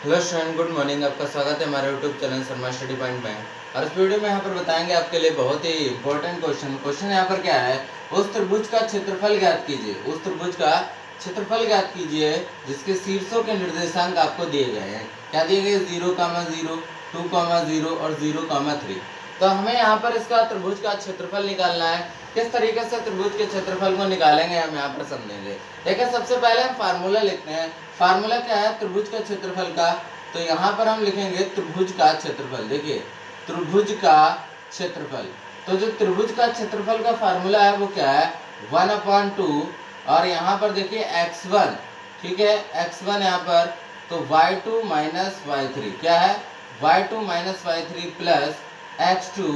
Hello student, good morning. आपका स्वागत है हमारे YouTube channel Sharma study point में। और इस वीडियो में यहाँ पर बताएंगे आपके लिए बहुत ही इंपॉर्टेंट क्वेश्चन यहाँ पर क्या है, उस त्रिभुज का क्षेत्रफल ज्ञात कीजिए। उस त्रिभुज का क्षेत्रफल ज्ञात कीजिए जिसके शीर्षों के निर्देशांक आपको दिए गए हैं। क्या दिए गए? 0,0, 2,0 और 0,3। तो हमें यहाँ पर इसका त्रिभुज का क्षेत्रफल निकालना है। किस तरीके से त्रिभुज के क्षेत्रफल को निकालेंगे हम यहाँ पर समझेंगे। देखिए, सबसे पहले हम फार्मूला लिखते हैं। फार्मूला क्या है त्रिभुज के क्षेत्रफल का? तो यहाँ पर हम लिखेंगे त्रिभुज का क्षेत्रफल। देखिए, त्रिभुज का क्षेत्रफल। तो जो त्रिभुज का क्षेत्रफल का फार्मूला है वो क्या है? 1/2। और यहाँ पर देखिए x1, ठीक है, x1 यहाँ पर, तो y2 माइनस y3 क्या है? y2 minus y3 plus x2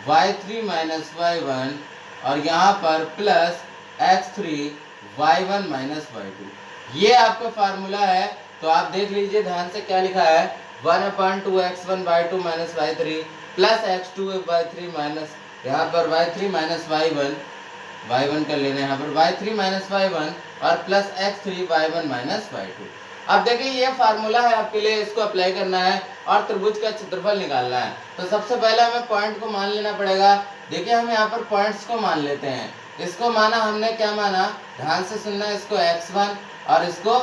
y3 minus y1, और यहाँ पर plus x3 y1 minus y2। ये आपका फार्मूला है। तो आप देख लीजिए ध्यान से क्या लिखा है, 1/2 x1 y2 minus y3 plus x2 y3 minus, यहाँ पर y3 माइनस y1 कर लेना है यहाँ पर y3 माइनस y1 और plus x3 y1 minus y2। अब देखिए ये फार्मूला है आपके लिए, इसको अप्लाई करना है और त्रिभुज का क्षेत्रफल निकालना है। तो सबसे पहले हमें पॉइंट को मान लेना पड़ेगा। देखिए हम यहाँ पर पॉइंट्स को मान लेते हैं। इसको माना हमने, क्या माना, ध्यान से सुनना, इसको x1 और इसको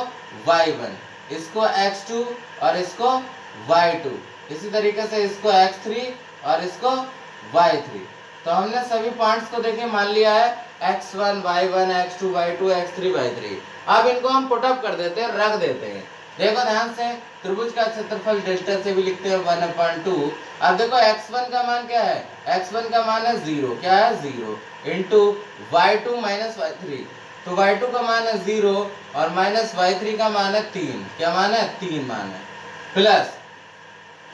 y1, इसको x2 और इसको y2, इसी तरीके से इसको x3 और इसको y3। तो हमने सभी पॉइंट्स को देखिए मान लिया है, x1 y1 x2 y2 x3 y3। अब इनको हम पुट अप कर देते हैं, रख देते हैं। देखो ध्यान से, त्रिभुज का क्षेत्रफल डेल्टा से भी लिखते हैं 1/2। अब देखो x1 का मान क्या है? x1 का मान है 0, क्या है? 0 इंटू y2 माइनस y3, तो y2 का मान है 0 और माइनस y3 का मान है 3, क्या मान है? 3 मान है, प्लस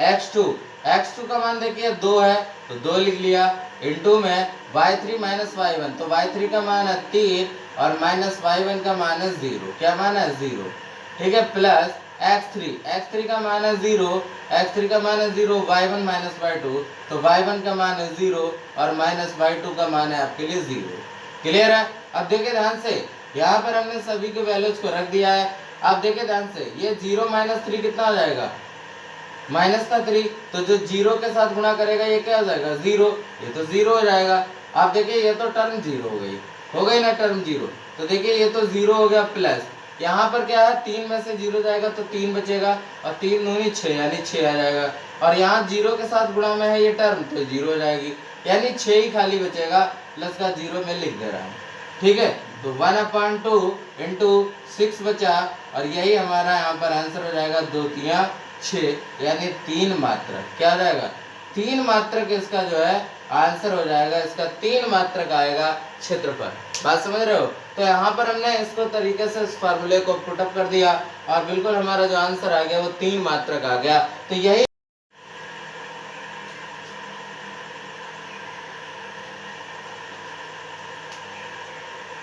x2 का मान देखिए 2 है तो 2 लिख लिया, इंटू में y3 माइनस y1, तो y3 का मान है 3 और माइनस y1 का मान है 0, क्या मान है? 0, ठीक है, प्लस x3 का मान है 0, x3 का मान है 0 y1 माइनस y2, तो y1 का मान है 0 और माइनस y2 का मान है आपके लिए 0। क्लियर है? अब देखिए ध्यान से, यहाँ पर हमने सभी के वैल्यूज को रख दिया है। अब देखिए ध्यान से, ये 0 माइनस 3 कितना हो जाएगा? माइनस का 3, तो जो 0 के साथ गुणा करेगा ये क्या हो जाएगा? 0, ये तो 0 हो जाएगा। आप देखिए ये तो टर्म 0 हो गई ना टर्म 0। तो देखिए ये तो 0 हो गया, प्लस यहाँ पर क्या है, 3 में से 0 जाएगा तो 3 बचेगा, और 3 दूनी 6 यानी 6 आ जाएगा। और यहाँ 0 के साथ गुणा में है ये टर्म, तो 0 हो जाएगी, यानी 6 ही खाली बचेगा, प्लस का 0 में लिख दे रहा हूँ, ठीक है। तो 1/2 इंटू 6 बचा, और यही हमारा यहाँ पर आंसर हो जाएगा 2 3 6, यानी 3 मात्रक। क्या आ जाएगा? 3 मात्रक इसका जो है आंसर हो जाएगा, इसका 3 मात्रक आएगा क्षेत्रफल। बात समझ रहे हो? तो यहाँ पर हमने इसको तरीके से इस फार्मूले को पुटअप कर दिया और बिल्कुल हमारा जो आंसर आ गया वो 3 मात्रक आ गया। तो यही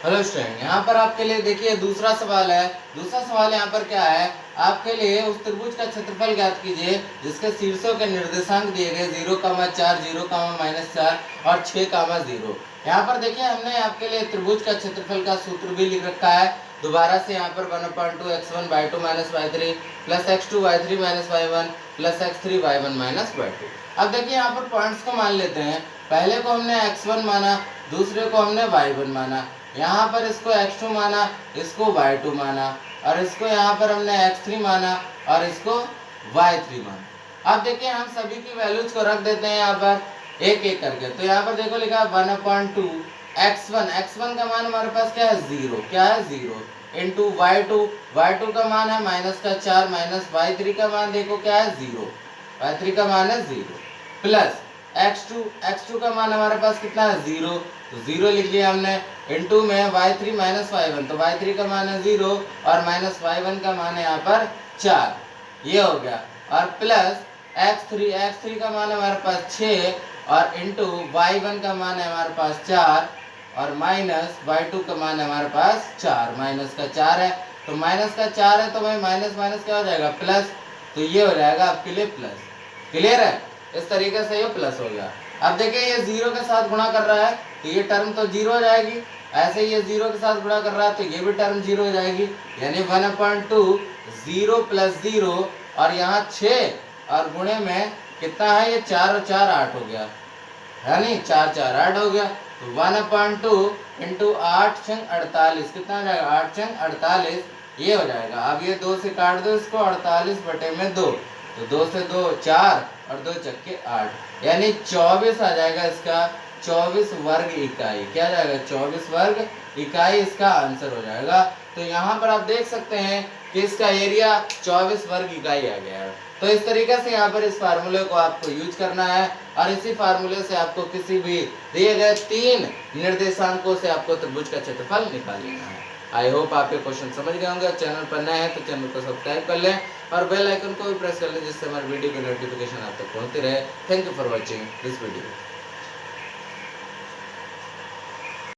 हेलो स्टूडेंट, यहाँ पर आपके लिए देखिए दूसरा सवाल है। दूसरा सवाल यहाँ पर क्या है आपके लिए, उस त्रिभुज का क्षेत्रफल ज्ञात कीजिए जिसके शीर्षों के निर्देशांक दिए गए 0,4 0,-4 और 6,0। यहाँ पर देखिए हमने आपके लिए त्रिभुज का क्षेत्रफल का सूत्र भी लिख रखा है। दोबारा से यहाँ पर 1/2 x1 y2 minus y3 plus x2 y3 minus y1 plus x3 y1 minus y2। अब देखिए यहाँ पर पॉइंट्स को मान लेते हैं। पहले को हमने x1 माना, दूसरे को हमने y1 माना, यहाँ पर इसको x2 माना, इसको y2 माना, और इसको यहाँ पर हमने x3 माना और इसको y3 माना। अब देखिए हम सभी की वैल्यूज को रख देते हैं यहाँ पर एक एक करके। तो यहाँ पर देखो लिखा 1/2 x1 का मान हमारे पास क्या है? 0, क्या है? 0 इंटू y2 का मान है माइनस का 4 माइनस y3 का मान देखो क्या है? 0, y3 का मान है 0, प्लस x2 का मान हमारे पास कितना है? 0, तो 0 लिख लिया हमने, इंटू में y3 माइनस y1, तो y3 का मान है 0 और माइनस y1 का मान है यहाँ पर 4, ये हो गया, और प्लस x3 का मान है हमारे पास 6 और इंटू y1 का मान है हमारे पास 4 और माइनस y2 का मान है हमारे पास 4, माइनस का 4 है, तो माइनस का 4 है तो भाई माइनस माइनस क्या हो जाएगा? प्लस, तो ये हो जाएगा आपके लिए प्लस। क्लियर है? इस तरीके से ये प्लस हो गया। अब देखिए ये 0 के साथ गुणा कर रहा है तो ये टर्म तो 0 हो जाएगी, ऐसे ही ये 0 के साथ गुणा कर रहा है तो ये भी टर्म 0 हो जाएगी, यानी 1/2 0 प्लस 0 और यहाँ 6 और गुणे में कितना है, ये 4 और 4 8 हो गया, है नहीं, 4 4 8 हो गया। तो 1/2 इंटू 8 छंग 48 कितना हो जाएगा, 8 छंग 48 ये हो जाएगा। अब ये 2 से काट दो इसको, 48/2, तो 2 से 2 4 और 2 चक्के 8, यानी 24 आ जाएगा इसका, 24 वर्ग इकाई। क्या जाएगा, 24 वर्ग इकाई इसका आंसर हो जाएगा। तो यहाँ पर आप देख सकते हैं कि इसका एरिया 24 वर्ग इकाई आ गया है। तो इस तरीके से यहाँ पर इस फार्मूले को आपको यूज करना है और इसी फार्मूले से आपको किसी भी दिए गए 3 निर्देशांकों से आपको त्रिभुज का क्षेत्रफल निकाल लेना है। आई होप आप ये क्वेश्चन समझ गए होंगे। चैनल पर नए हैं तो चैनल को सब्सक्राइब कर लें और बेल आइकन को भी प्रेस कर लें, जिससे हमारे वीडियो की नोटिफिकेशन आप तक पहुंचती रहे। Thank you for watching this video.